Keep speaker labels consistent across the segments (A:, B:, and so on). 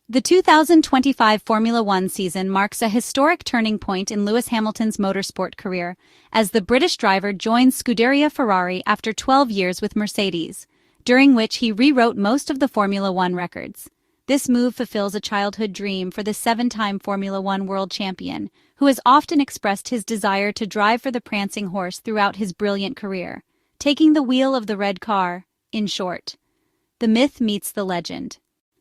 A: The 2025 Formula One season marks a historic turning point in Lewis Hamilton's motorsport career, as the British driver joins Scuderia Ferrari after 12 years with Mercedes, during which he rewrote most of the Formula One records. This move fulfills a childhood dream for the seven-time Formula One world champion, who has often expressed his desire to drive for the Prancing Horse throughout his brilliant career, taking the wheel of the red car, in short. The myth meets the legend.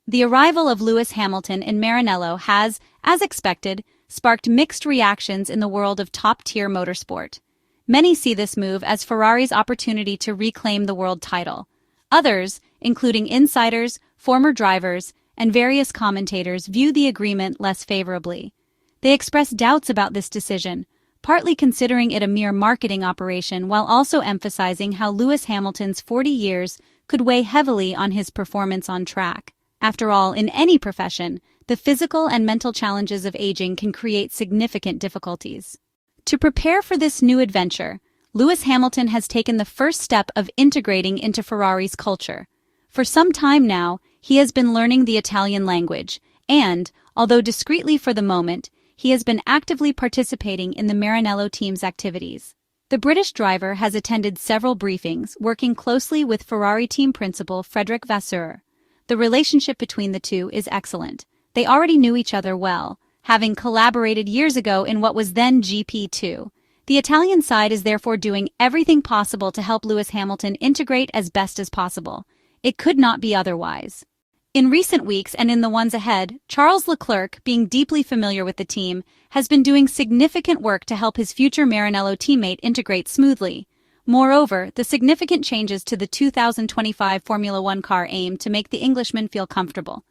A: The arrival of Lewis Hamilton in Maranello has, as expected, sparked mixed reactions in the world of top-tier motorsport. Many see this move as Ferrari's opportunity to reclaim the world title. Others, including insiders, former drivers, and various commentators, view the agreement less favorably. They express doubts about this decision, partly considering it a mere marketing operation while also emphasizing how Lewis Hamilton's 40 years could weigh heavily on his performance on track. After all, in any profession, the physical and mental challenges of aging can create significant difficulties. To prepare for this new adventure, Lewis Hamilton has taken the first step of integrating into Ferrari's culture. For some time now, he has been learning the Italian language, and, although discreetly for the moment, he has been actively participating in the Maranello team's activities. The British driver has attended several briefings, working closely with Ferrari team principal Frédéric Vasseur. The relationship between the two is excellent. They already knew each other well, having collaborated years ago in what was then GP2. The Italian side is therefore doing everything possible to help Lewis Hamilton integrate as best as possible. It could not be otherwise. In recent weeks and in the ones ahead, Charles Leclerc, being deeply familiar with the team, has been doing significant work to help his future Maranello teammate integrate smoothly. Moreover, the significant changes to the 2025 Formula One car aim to make the Englishman feel comfortable.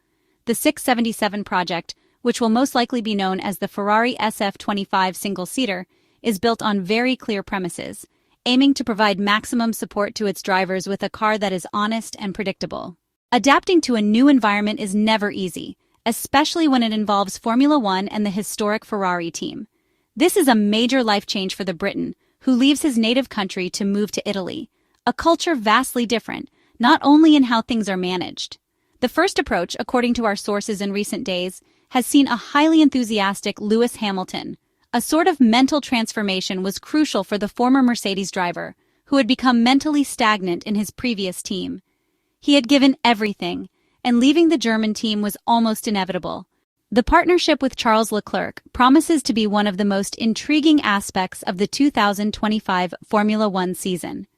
A: The 677 project, which will most likely be known as the Ferrari SF25 single-seater, is built on very clear premises, aiming to provide maximum support to its drivers with a car that is honest and predictable. Adapting to a new environment is never easy, especially when it involves Formula One and the historic Ferrari team. This is a major life change for the Briton, who leaves his native country to move to Italy, a culture vastly different, not only in how things are managed. The first approach, according to our sources in recent days, has seen a highly enthusiastic Lewis Hamilton. A sort of mental transformation was crucial for the former Mercedes driver, who had become mentally stagnant in his previous team. He had given everything, and leaving the German team was almost inevitable. The partnership with Charles Leclerc promises to be one of the most intriguing aspects of the 2025 Formula One season.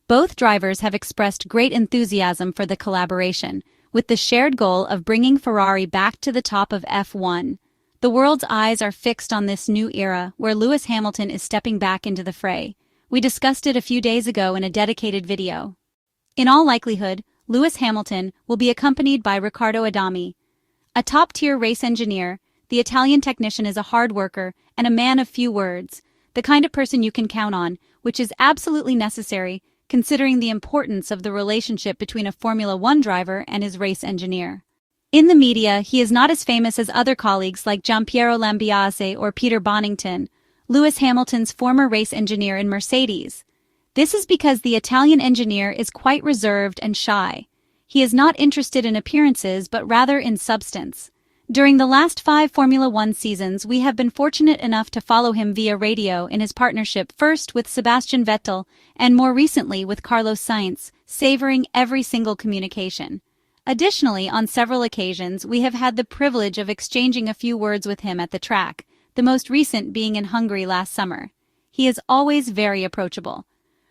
A: Both drivers have expressed great enthusiasm for the collaboration, with the shared goal of bringing Ferrari back to the top of F1. The world's eyes are fixed on this new era where Lewis Hamilton is stepping back into the fray. We discussed it a few days ago in a dedicated video. In all likelihood, Lewis Hamilton will be accompanied by Riccardo Adami. A top-tier race engineer, the Italian technician is a hard worker and a man of few words, the kind of person you can count on, which is absolutely necessary considering the importance of the relationship between a Formula One driver and his race engineer. In the media, he is not as famous as other colleagues like Giampiero Lambiase or Peter Bonington, Lewis Hamilton's former race engineer in Mercedes. This is because the Italian engineer is quite reserved and shy. He is not interested in appearances, but rather in substance. During the last 5 Formula One seasons, we have been fortunate enough to follow him via radio in his partnership first with Sebastian Vettel and more recently with Carlos Sainz, savoring every single communication. Additionally, on several occasions, we have had the privilege of exchanging a few words with him at the track, the most recent being in Hungary last summer. He is always very approachable.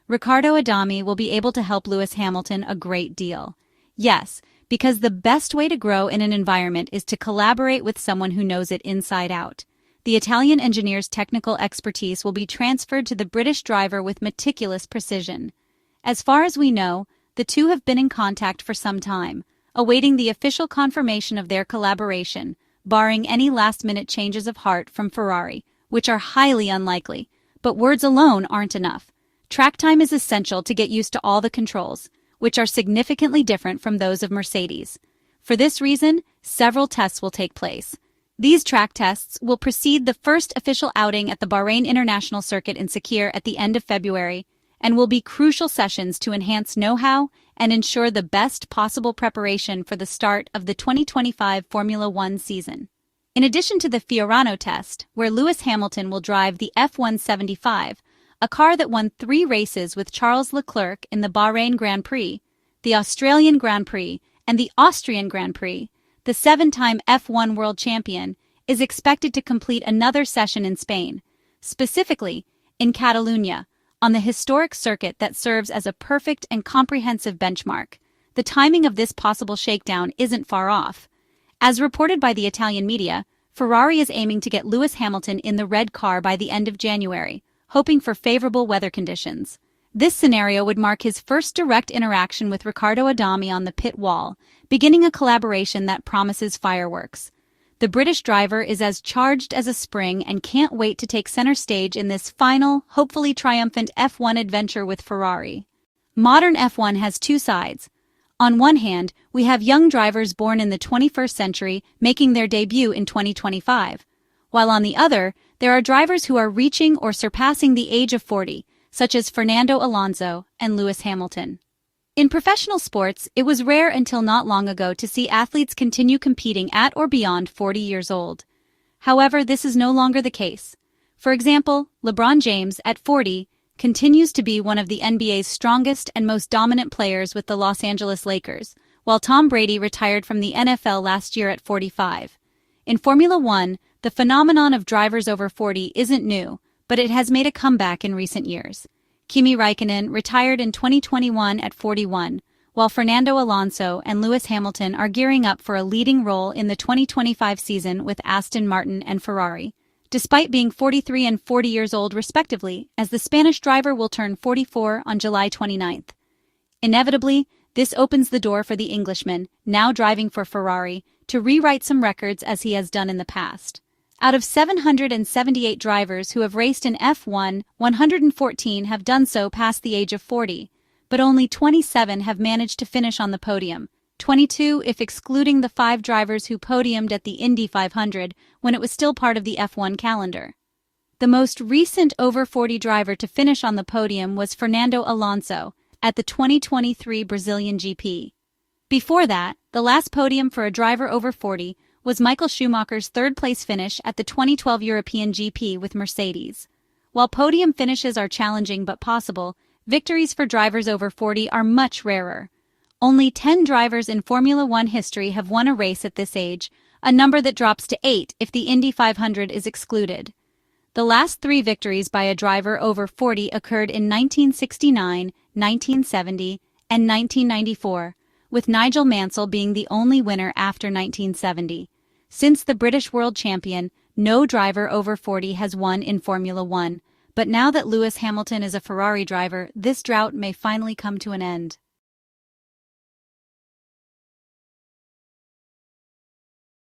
A: Riccardo Adami will be able to help Lewis Hamilton a great deal. Yes, because the best way to grow in an environment is to collaborate with someone who knows it inside out. The Italian engineer's technical expertise will be transferred to the British driver with meticulous precision. As far as we know, the two have been in contact for some time, awaiting the official confirmation of their collaboration, barring any last-minute changes of heart from Ferrari, which are highly unlikely. But words alone aren't enough. Track time is essential to get used to all the controls, which are significantly different from those of Mercedes. For this reason, several tests will take place. These track tests will precede the first official outing at the Bahrain International Circuit in Sakhir at the end of February, and will be crucial sessions to enhance know-how and ensure the best possible preparation for the start of the 2025 Formula One season. In addition to the Fiorano test, where Lewis Hamilton will drive the F175, a car that won 3 races with Charles Leclerc in the Bahrain Grand Prix, the Australian Grand Prix, and the Austrian Grand Prix, the 7-time F1 world champion is expected to complete another session in Spain, specifically in Catalonia, on the historic circuit that serves as a perfect and comprehensive benchmark. The timing of this possible shakedown isn't far off. As reported by the Italian media, Ferrari is aiming to get Lewis Hamilton in the red car by the end of January, hoping for favorable weather conditions. This scenario would mark his first direct interaction with Riccardo Adami on the pit wall, beginning a collaboration that promises fireworks. The British driver is as charged as a spring and can't wait to take center stage in this final, hopefully triumphant F1 adventure with Ferrari. Modern F1 has 2 sides. On one hand, we have young drivers born in the 21st century making their debut in 2025, while on the other, there are drivers who are reaching or surpassing the age of 40, such as Fernando Alonso and Lewis Hamilton. In professional sports, it was rare until not long ago to see athletes continue competing at or beyond 40 years old. However, this is no longer the case. For example, LeBron James, at 40, continues to be one of the NBA's strongest and most dominant players with the Los Angeles Lakers, while Tom Brady retired from the NFL last year at 45. In Formula One, the phenomenon of drivers over 40 isn't new, but it has made a comeback in recent years. Kimi Räikkönen retired in 2021 at 41, while Fernando Alonso and Lewis Hamilton are gearing up for a leading role in the 2025 season with Aston Martin and Ferrari, despite being 43 and 40 years old respectively, as the Spanish driver will turn 44 on July 29th. Inevitably, this opens the door for the Englishman, now driving for Ferrari, to rewrite some records as he has done in the past. Out of 778 drivers who have raced in F1, 114 have done so past the age of 40, but only 27 have managed to finish on the podium, 22 if excluding the 5 drivers who podiumed at the Indy 500 when it was still part of the F1 calendar. The most recent over 40 driver to finish on the podium was Fernando Alonso at the 2023 Brazilian GP. Before that, the last podium for a driver over 40 was Michael Schumacher's 3rd-place finish at the 2012 European GP with Mercedes. While podium finishes are challenging but possible, victories for drivers over 40 are much rarer. Only 10 drivers in Formula One history have won a race at this age, a number that drops to 8 if the Indy 500 is excluded. The last 3 victories by a driver over 40 occurred in 1969, 1970, and 1994, with Nigel Mansell being the only winner after 1970. Since the British world champion, no driver over 40 has won in Formula One, but now that Lewis Hamilton is a Ferrari driver, this drought may finally come to an end.